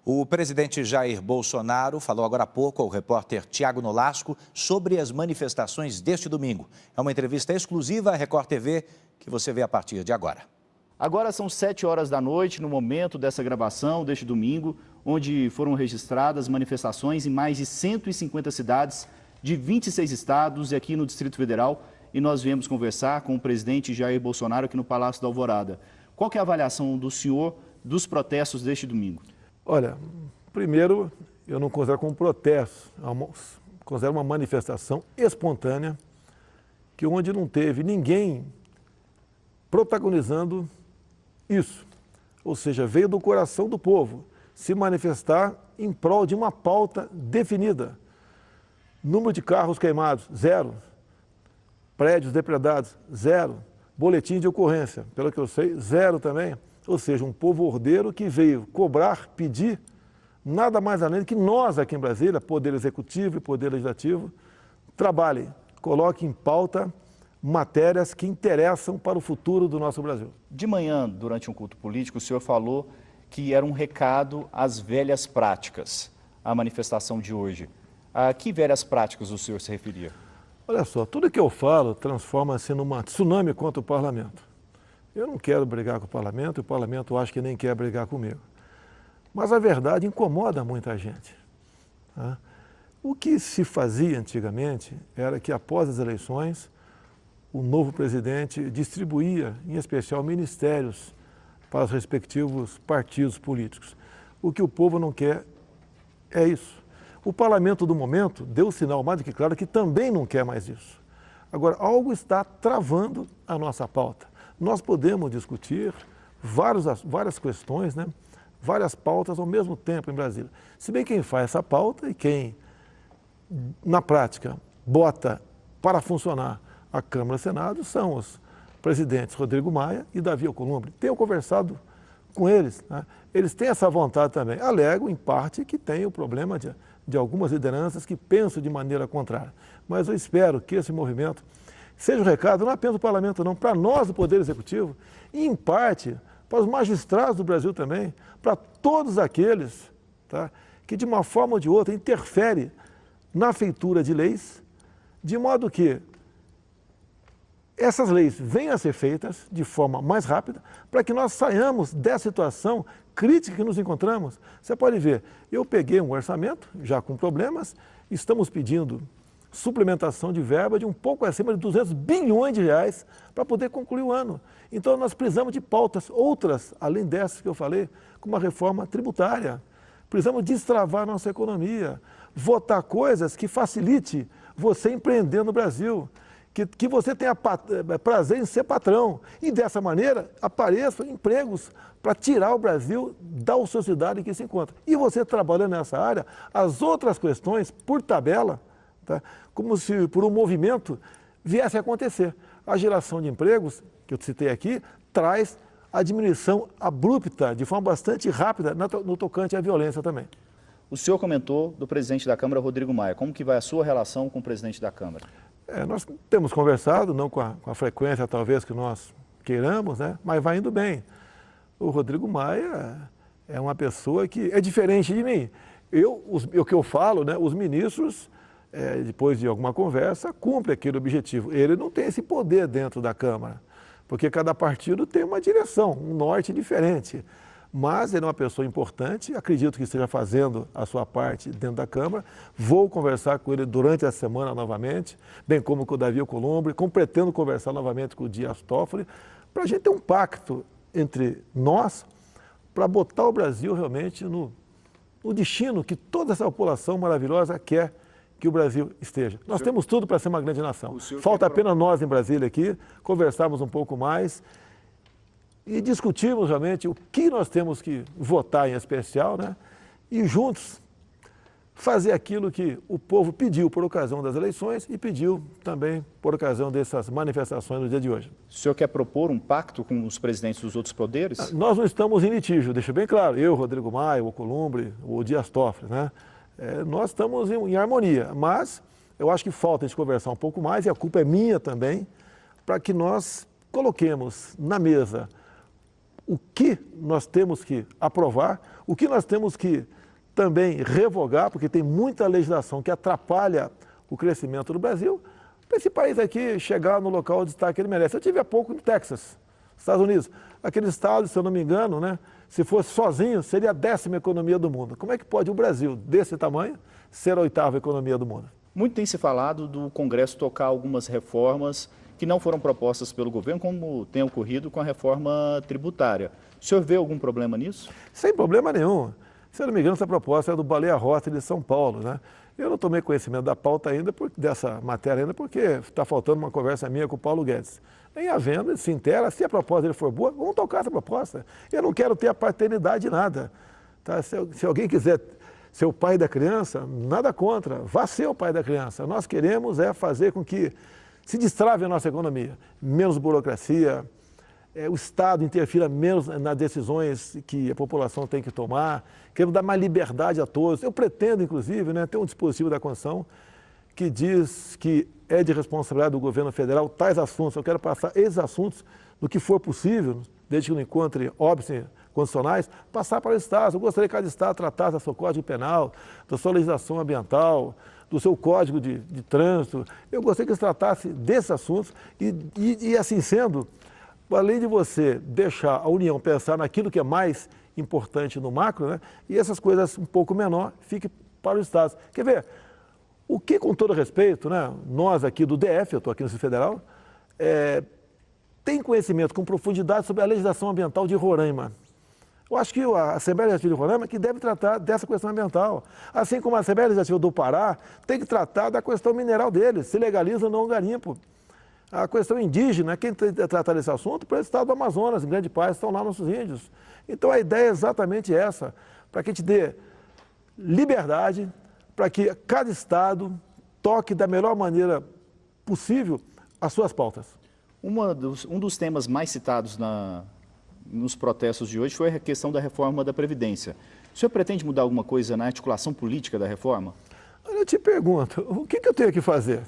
O presidente Jair Bolsonaro falou agora há pouco ao repórter Tiago Nolasco sobre as manifestações deste domingo. É uma entrevista exclusiva à Record TV que você vê a partir de agora. Agora são 7 horas da noite, no momento dessa gravação deste domingo, onde foram registradas manifestações em mais de 150 cidades de 26 estados e aqui no Distrito Federal. E nós viemos conversar com o presidente Jair Bolsonaro aqui no Palácio da Alvorada. Qual que é a avaliação do senhor dos protestos deste domingo? Olha, primeiro, eu não considero como protesto, considero uma manifestação espontânea, que onde não teve ninguém protagonizando isso. Ou seja, veio do coração do povo se manifestar em prol de uma pauta definida. Número de carros queimados, 0. Prédios depredados, 0. Boletim de ocorrência, pelo que eu sei, 0 também. Ou seja, um povo ordeiro que veio cobrar, pedir, nada mais além do que nós aqui em Brasília, Poder Executivo e Poder Legislativo, trabalhem, coloquem em pauta matérias que interessam para o futuro do nosso Brasil. De manhã, durante um culto político, o senhor falou que era um recado às velhas práticas, a manifestação de hoje. A que velhas práticas o senhor se referia? Olha só, tudo que eu falo transforma-se numa tsunami contra o parlamento. Eu não quero brigar com o parlamento acho que nem quer brigar comigo. Mas a verdade incomoda muita gente. Tá? O que se fazia antigamente era que após as eleições, o novo presidente distribuía, em especial, ministérios para os respectivos partidos políticos. O que o povo não quer é isso. O parlamento do momento deu sinal mais do que claro que também não quer mais isso. Agora, algo está travando a nossa pauta. Nós podemos discutir várias questões, né? Várias pautas ao mesmo tempo em Brasília. Se bem quem faz essa pauta e quem, na prática, bota para funcionar a Câmara e o Senado são os presidentes Rodrigo Maia e Davi Alcolumbre. Tenho conversado com eles, né? Eles têm essa vontade também. Alego, em parte, que tem o problema de algumas lideranças que pensam de maneira contrária. Mas eu espero que esse movimento seja um recado, não apenas do parlamento não, para nós do Poder Executivo e, em parte, para os magistrados do Brasil também, para todos aqueles, tá, que, de uma forma ou de outra, interferem na feitura de leis, de modo que essas leis venham a ser feitas de forma mais rápida, para que nós saiamos dessa situação crítica que nos encontramos. Você pode ver, eu peguei um orçamento, já com problemas, estamos pedindo suplementação de verba de um pouco acima de 200 bilhões de reais para poder concluir o ano. Então, nós precisamos de pautas outras, além dessas que eu falei, como a reforma tributária. Precisamos destravar a nossa economia, votar coisas que facilite você empreender no Brasil, que você tenha prazer em ser patrão e, dessa maneira, apareçam empregos para tirar o Brasil da ociosidade em que se encontra. E você trabalhando nessa área, as outras questões, por tabela, tá? Como se por um movimento viesse a acontecer. A geração de empregos, que eu citei aqui, traz a diminuição abrupta, de forma bastante rápida, no tocante à violência também. O senhor comentou do presidente da Câmara, Rodrigo Maia. Como que vai a sua relação com o presidente da Câmara? Nós temos conversado, não com a frequência talvez que nós queiramos, né? Mas vai indo bem. O Rodrigo Maia é uma pessoa que é diferente de mim. O que eu falo, né, os ministros, depois de alguma conversa, cumprem aquele objetivo. Ele não tem esse poder dentro da Câmara, porque cada partido tem uma direção, um norte diferente. Mas ele é uma pessoa importante, acredito que esteja fazendo a sua parte dentro da Câmara. Vou conversar com ele durante a semana novamente, bem como com o Davi Alcolumbre, como pretendo conversar novamente com o Dias Toffoli, para a gente ter um pacto entre nós, para botar o Brasil realmente no destino que toda essa população maravilhosa quer que o Brasil esteja. Nós temos tudo para ser uma grande nação. Falta apenas nós em Brasília aqui, conversarmos um pouco mais e discutirmos realmente o que nós temos que votar em especial, né? E juntos fazer aquilo que o povo pediu por ocasião das eleições e pediu também por ocasião dessas manifestações no dia de hoje. O senhor quer propor um pacto com os presidentes dos outros poderes? Nós não estamos em litígio, deixa bem claro, eu, Rodrigo Maia, o Alcolumbre, o Dias Toffoli, né? Nós estamos em harmonia, mas eu acho que falta a gente conversar um pouco mais, e a culpa é minha também, para que nós coloquemos na mesa o que nós temos que aprovar, o que nós temos que também revogar, porque tem muita legislação que atrapalha o crescimento do Brasil, para esse país aqui chegar no local de destaque que ele merece. Eu tive há pouco no Texas, Estados Unidos. Aquele estado, se eu não me engano, né, se fosse sozinho, seria a 10ª economia do mundo. Como é que pode o Brasil, desse tamanho, ser a 8ª economia do mundo? Muito tem se falado do Congresso tocar algumas reformas que não foram propostas pelo governo, como tem ocorrido com a reforma tributária. O senhor vê algum problema nisso? Sem problema nenhum. Se eu não me engano, essa proposta é do Baleia Rossi de São Paulo, né? Eu não tomei conhecimento da pauta ainda, dessa matéria ainda, porque está faltando uma conversa minha com o Paulo Guedes. Em havendo, ele se inteira, se a proposta dele for boa, vamos tocar essa proposta. Eu não quero ter a paternidade de nada. Tá? Se alguém quiser ser o pai da criança, nada contra, vá ser o pai da criança. Nós queremos fazer com que se destrave a nossa economia, menos burocracia, o Estado interfira menos nas decisões que a população tem que tomar, queremos dar mais liberdade a todos. Eu pretendo, inclusive, né, ter um dispositivo da Constituição que diz que é de responsabilidade do governo federal tais assuntos. Eu quero passar esses assuntos, no que for possível, desde que não encontre óbices constitucionais, passar para os estados. Eu gostaria que cada estado tratasse do seu Código Penal, da sua legislação ambiental, do seu Código de Trânsito. Eu gostaria que eles tratassem desses assuntos e assim sendo, além de você deixar a União pensar naquilo que é mais importante no macro, né, e essas coisas um pouco menor fiquem para os estados. Quer ver? O que, com todo respeito, né, nós aqui do DF, eu estou aqui no Distrito Federal, tem conhecimento com profundidade sobre a legislação ambiental de Roraima. Eu acho que a Assembleia Legislativa de Roraima que deve tratar dessa questão ambiental. Assim como a Assembleia Legislativa do Pará tem que tratar da questão mineral deles, se legaliza ou não o garimpo. A questão indígena, quem tem que tratar desse assunto, para o estado do Amazonas, em grande parte, estão lá nossos índios. Então a ideia é exatamente essa, para que a gente dê liberdade, para que cada estado toque da melhor maneira possível as suas pautas. Um dos temas mais citados nos protestos de hoje foi a questão da reforma da Previdência. O senhor pretende mudar alguma coisa na articulação política da reforma? Eu te pergunto, o que eu tenho que fazer?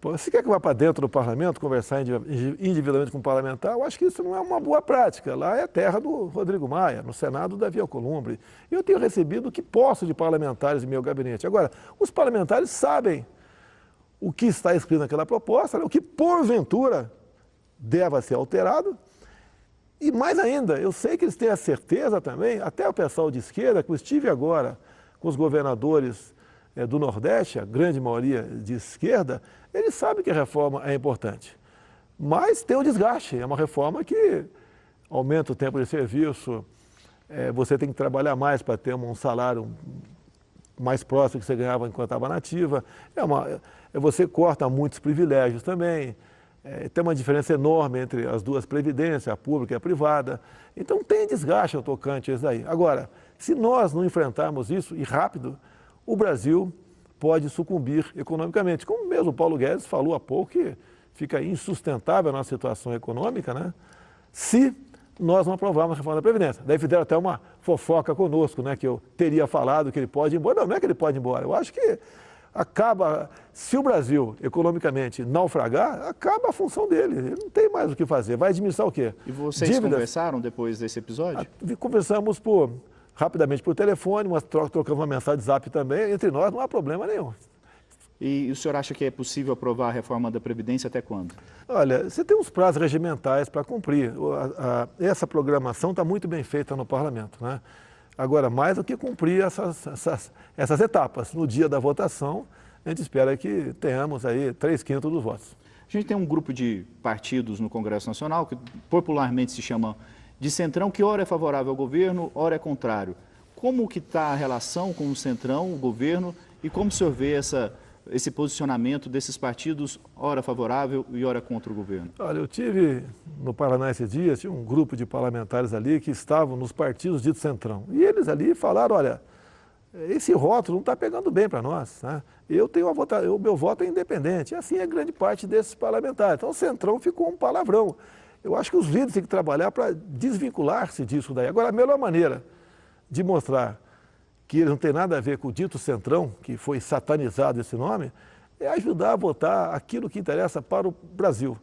Pô, se quer que eu vá para dentro do parlamento, conversar individualmente com o parlamentar, eu acho que isso não é uma boa prática. Lá é a terra do Rodrigo Maia, no Senado, Davi Alcolumbre. Eu tenho recebido o que posso de parlamentares em meu gabinete. Agora, os parlamentares sabem o que está escrito naquela proposta, né, o que porventura deva ser alterado. E mais ainda, eu sei que eles têm a certeza também, até o pessoal de esquerda, que eu estive agora com os governadores do Nordeste, a grande maioria de esquerda, eles sabem que a reforma é importante. Mas tem um desgaste, é uma reforma que aumenta o tempo de serviço, você tem que trabalhar mais para ter um salário mais próximo que você ganhava enquanto estava na ativa, você corta muitos privilégios também, tem uma diferença enorme entre as duas previdências, a pública e a privada. Então tem desgaste ao tocante a isso daí. Agora, se nós não enfrentarmos isso, e rápido, o Brasil pode sucumbir economicamente. Como mesmo o Paulo Guedes falou há pouco, que fica insustentável a nossa situação econômica, né, se nós não aprovarmos a reforma da Previdência. Daí fizeram até uma fofoca conosco, né, que eu teria falado que ele pode ir embora. Não, não é que ele pode ir embora. Eu acho que se o Brasil economicamente naufragar, acaba a função dele. Ele não tem mais o que fazer. Vai administrar o quê? E vocês conversaram depois desse episódio? Conversamos rapidamente por telefone, mas trocamos uma mensagem de zap também. Entre nós não há problema nenhum. E o senhor acha que é possível aprovar a reforma da Previdência até quando? Olha, você tem uns prazos regimentais para cumprir. Essa programação está muito bem feita no Parlamento, né? Agora, mais do que cumprir essas etapas. No dia da votação, a gente espera que tenhamos aí 3/5 dos votos. A gente tem um grupo de partidos no Congresso Nacional, que popularmente se chama de Centrão, que ora é favorável ao governo, ora é contrário. Como que está a relação com o Centrão, o governo, e como o senhor vê esse posicionamento desses partidos, ora favorável e ora contra o governo? Olha, eu tive no Paraná esses dias, tinha um grupo de parlamentares ali que estavam nos partidos ditos Centrão. E eles ali falaram, olha, esse rótulo não está pegando bem para nós, né? O meu voto é independente. E assim é grande parte desses parlamentares. Então o Centrão ficou um palavrão. Eu acho que os líderes têm que trabalhar para desvincular-se disso daí. Agora, a melhor maneira de mostrar que eles não têm nada a ver com o dito Centrão, que foi satanizado esse nome, é ajudar a votar aquilo que interessa para o Brasil.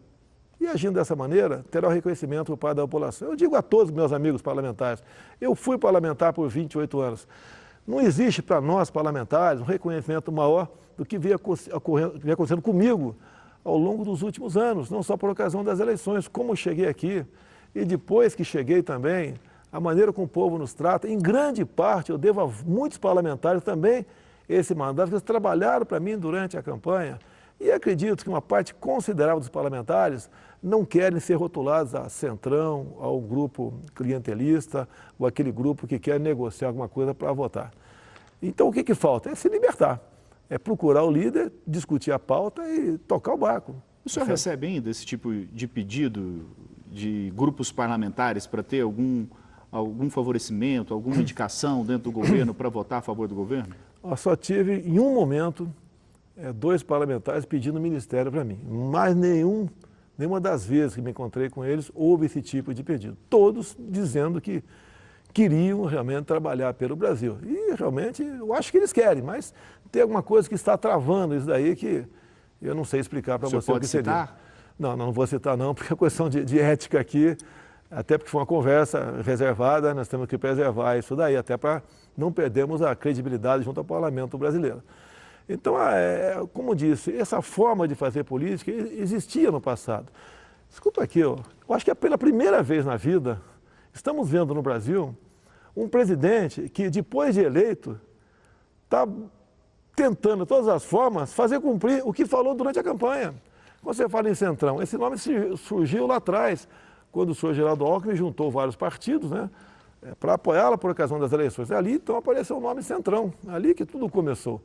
E agindo dessa maneira, terá o reconhecimento por parte da população. Eu digo a todos meus amigos parlamentares, eu fui parlamentar por 28 anos. Não existe para nós, parlamentares, um reconhecimento maior do que vem acontecendo comigo ao longo dos últimos anos, não só por ocasião das eleições, como eu cheguei aqui e depois que cheguei também, a maneira como o povo nos trata, em grande parte eu devo a muitos parlamentares também esse mandato, que eles trabalharam para mim durante a campanha. E acredito que uma parte considerável dos parlamentares não querem ser rotulados a centrão, ao grupo clientelista ou aquele grupo que quer negociar alguma coisa para votar. Então o que falta? É se libertar, é procurar o líder, discutir a pauta e tocar o barco. O senhor recebe ainda esse tipo de pedido de grupos parlamentares para ter algum favorecimento, alguma indicação dentro do governo para votar a favor do governo? Eu só tive, em um momento, 2 parlamentares pedindo ministério para mim. Mas nenhuma das vezes que me encontrei com eles houve esse tipo de pedido. Todos dizendo que queriam realmente trabalhar pelo Brasil. E realmente eu acho que eles querem, mas tem alguma coisa que está travando isso daí que eu não sei explicar para você o que seria. Citar? Não vou citar não, porque é questão de ética aqui, até porque foi uma conversa reservada, nós temos que preservar isso daí, até para não perdermos a credibilidade junto ao parlamento brasileiro. Então, como disse, essa forma de fazer política existia no passado. Desculpa aqui, eu acho que é pela primeira vez na vida, estamos vendo no Brasil um presidente que, depois de eleito, está tentando, de todas as formas, fazer cumprir o que falou durante a campanha. Quando você fala em Centrão, esse nome surgiu lá atrás, quando o senhor Geraldo Alckmin juntou vários partidos, né, para apoiá-la por ocasião das eleições. Ali, então, apareceu o nome Centrão, ali que tudo começou.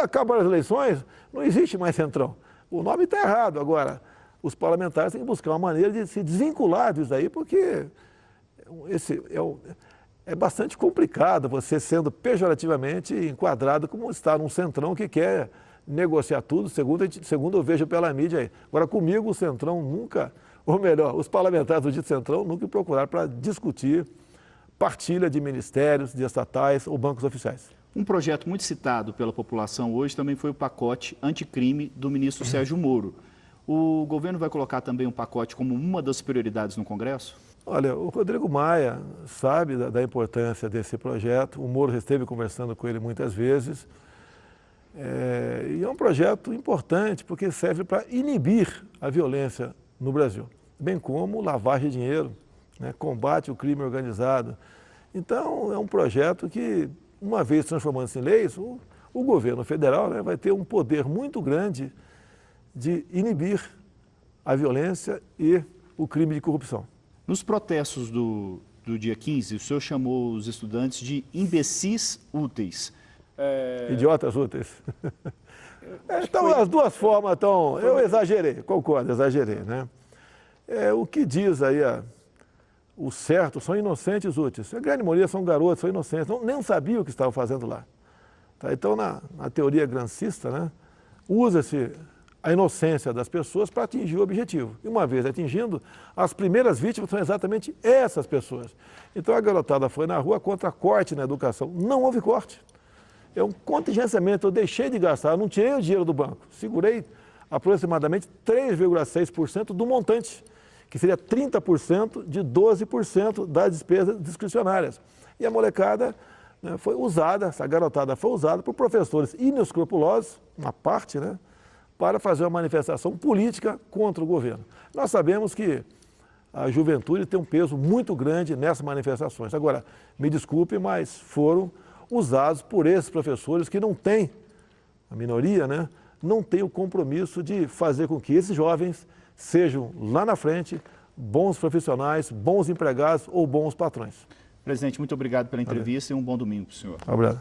Acabaram as eleições, não existe mais Centrão. O nome está errado. Agora, os parlamentares têm que buscar uma maneira de se desvincular disso aí, porque é bastante complicado você sendo pejorativamente enquadrado como estar num Centrão que quer negociar tudo, segundo eu vejo pela mídia aí. Agora, comigo, o Centrão nunca, ou melhor, os parlamentares do dito Centrão nunca procuraram para discutir partilha de ministérios, de estatais ou bancos oficiais. Um projeto muito citado pela população hoje também foi o pacote anticrime do ministro Sérgio Moro. O governo vai colocar também um pacote como uma das prioridades no Congresso? Olha, o Rodrigo Maia sabe da importância desse projeto, o Moro esteve conversando com ele muitas vezes, e é um projeto importante porque serve para inibir a violência no Brasil, bem como lavagem de dinheiro, né, combate ao crime organizado. Então, é um projeto que, uma vez transformando-se em leis, o governo federal, né, vai ter um poder muito grande de inibir a violência e o crime de corrupção. Nos protestos do dia 15, o senhor chamou os estudantes de imbecis úteis. Idiotas úteis. Então, as duas formas, então, eu exagerei, concordo, exagerei, né? O que diz aí o certo são inocentes úteis. A grande maioria são garotos, são inocentes, nem sabiam o que estavam fazendo lá. Tá? Então, na teoria grancista, né, usa-se a inocência das pessoas para atingir o objetivo. E uma vez atingindo, as primeiras vítimas são exatamente essas pessoas. Então, a garotada foi na rua contra corte na educação. Não houve corte. É um contingenciamento, eu deixei de gastar, eu não tirei o dinheiro do banco. Segurei aproximadamente 3,6% do montante, que seria 30% de 12% das despesas discricionárias. E a molecada, né, foi usada, essa garotada foi usada por professores inescrupulosos, uma parte, né, para fazer uma manifestação política contra o governo. Nós sabemos que a juventude tem um peso muito grande nessas manifestações. Agora, me desculpe, mas foram usados por esses professores que não têm, a minoria, né, não tem o compromisso de fazer com que esses jovens sejam lá na frente bons profissionais, bons empregados ou bons patrões. Presidente, muito obrigado pela entrevista e um bom domingo para o senhor. Obrigado.